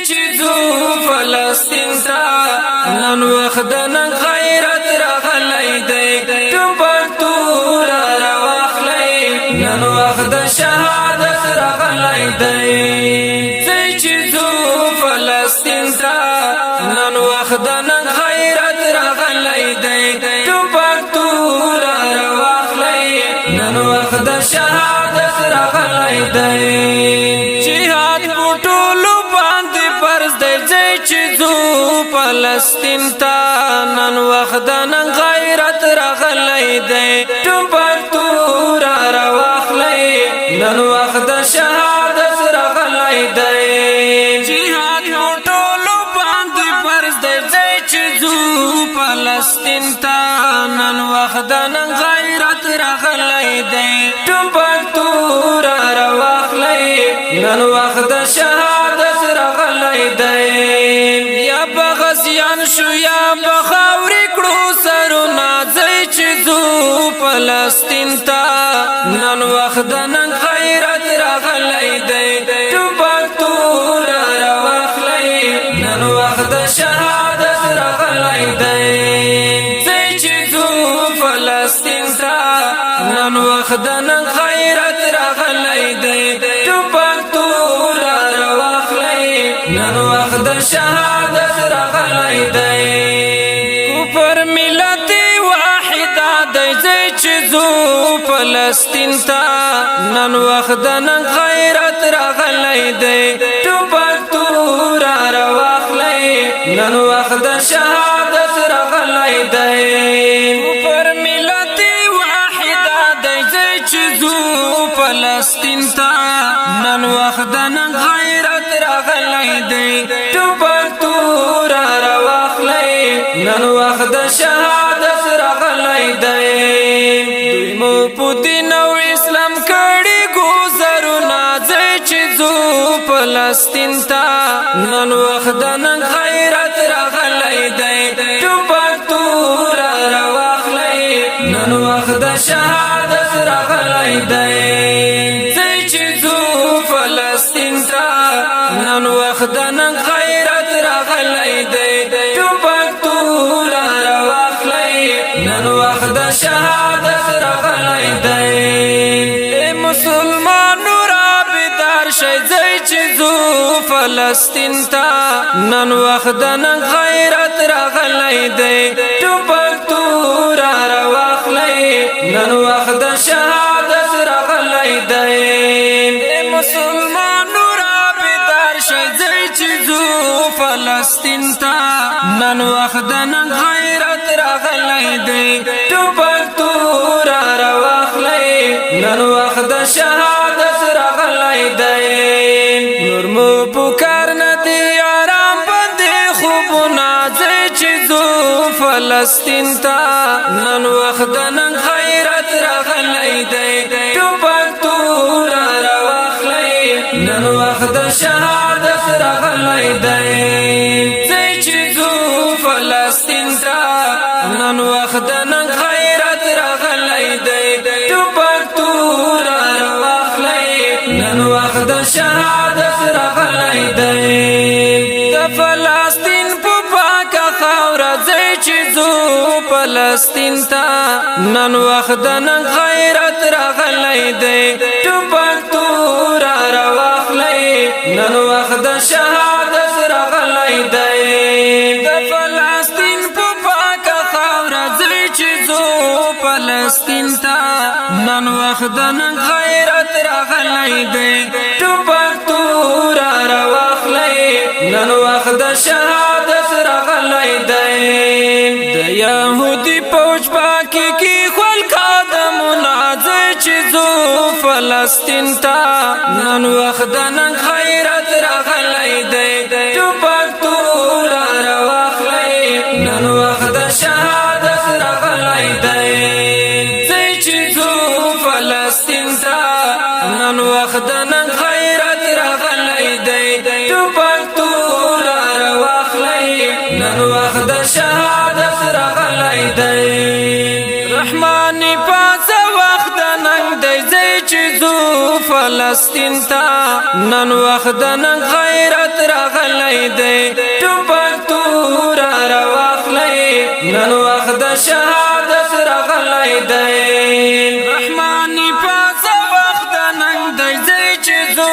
چې ځو فلسطین ته نن وخت د نن غیرت راغلی دی ټوپک توره راواخلئ نن وخت د شهادت راغلی دی چې ځو فلسطین ته نن وخت د نن غیرت راغلی دی ټوپک توره راواخلئ نن وخت د شهادت راغلی دی فلسطین تا نن وخت د نن غیرت راغلی دی ټوپک توره راواخلئ نن وخت د شهادت راغلی دی جهاد په ټولو باندې فرض دی چې ځو فلسطین تا نن وخت د نن غیرت راغلی دی ټوپک توره راواخلئ نن وخت د شهادت راغلی دی شو یا بخاورې کړو سرونه ځئ چې ځو فلسطین ته نن وخت د نن غیرت راغلی دی ټوپک توره راواخلئ نن وخت د شهادت راغلی دی ځئ چې ځو فلسطین ته نن وخت د نن غیرت راغلی دی ټوپک توره راواخلئ نن وخت د شهادت راغلی دی کفر ملت واحده دی چې ځو فلسطین ته نن وخت د نن غیرت راغلی دی ټوپک توره راواخلئ نن وخت د شهادت راغلی دی کفر ملت واحده دی چې ځو فلسطین ته نن وخت د نن غیرت راغلی دی ټوپک توره راواخلئ نن وخت د شهادت راغلی دی دوی مو په دین او اسلام کړي ګوزرونه ځئ چې ځو فلسطین ته نن وخت د نن غیرت راغلی دی ټوپک توره راواخلئ نن وخت د شهادت راغلی دی ځئ چې ځو فلسطین ته نن وخت د نن غیرت راغلی دی ټوپک توره راواخلئ نن وخت د شهادت راغلی دی مسلمانو را بیدار شئ ځئ چې ځو فلسطین ته نن وخت د نن غیرت راغلی دی ټوپک توره راواخلئ نن وخت د شهادت راغلی دی مسلمانو را بیدار شئ ځئ چې ځو فلسطین ته نن وخت د نن غیرت راغلی دی ټوپک توره راواخلئ نن وخت د شهادت راغلی دی نور مو پکار نه دی آرام باندې خوبونه ځئ چې ځو فلسطین ته نن وخت د نن غیرت راغلی دی ټوپک توره راواخلئ نن وخت د شهادت راغلی دی ځئ چې ځو فلسطین ته نن وخت د نن غیرت راغلی دی ټوپک توره راواخلئ نن وخت د شهادت راغلی دی د فلسطین په پاکه خاوره ځئ چې ځو فلسطین ته نن وخت د نن غیرت راغلی دی ټوپک توره راواخلئ نن وخت د شهادت راغلی دی د فلسطین په پاکه خاوره ځئ چې ځو فلسطین ته نن وخت د نن غیرت راغلی دی ټوپک توره راواخلئ نن وخت د شهادت راغلی دی د یهودي پوج پاکی کی خپل قدمونه ځئ چې ځو فلسطین ته نن وخت د نن غیرت راغلی دی ټوپک توره راواخلئ نن وخت د شهادت راغلی دی ځئ چې ځو فلسطین ته نن وخت د نن غیرت راغلی دی ټوپک توره راواخلئ نن وخت د شهادت راغلی دی رحماني پاڅه وخت د نن دی ځئ چې ځو فلسطین ته نن وخت د نن غیرت راغلی راغلی دی ټوپک تور راواخلی نن وخت د شهادت راغلی دی رحمانی پاس وخت د نن دی ځای چې ځو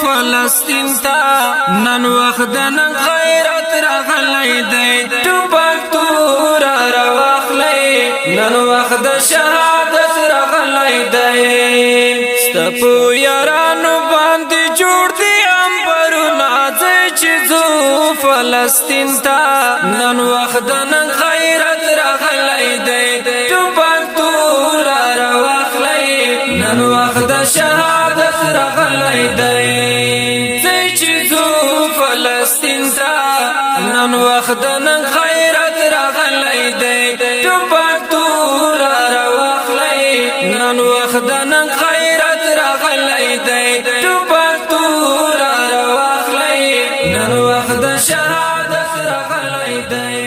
فلسطین ته نن وخت د نن غیرت راغلی دی ټوپک تور راواخلی نن وخت د شهادت راغلی دی ستپو یارانو باندې جوړ دی امبرونه ځای چې ځو فلسطین ته نن وخت د نن غیرت راغلی دی ټوپک تور راواخلی نن وخت د شهادت راغلی دی ځای چې ځو فلسطین ته نن وخت د نن غیرت راغلی دی ټوپک تور راواخلی نن وخت د نن غیرت راغلی دی ټوپک تور راواخلی نن وخت د شهادت راغلی دی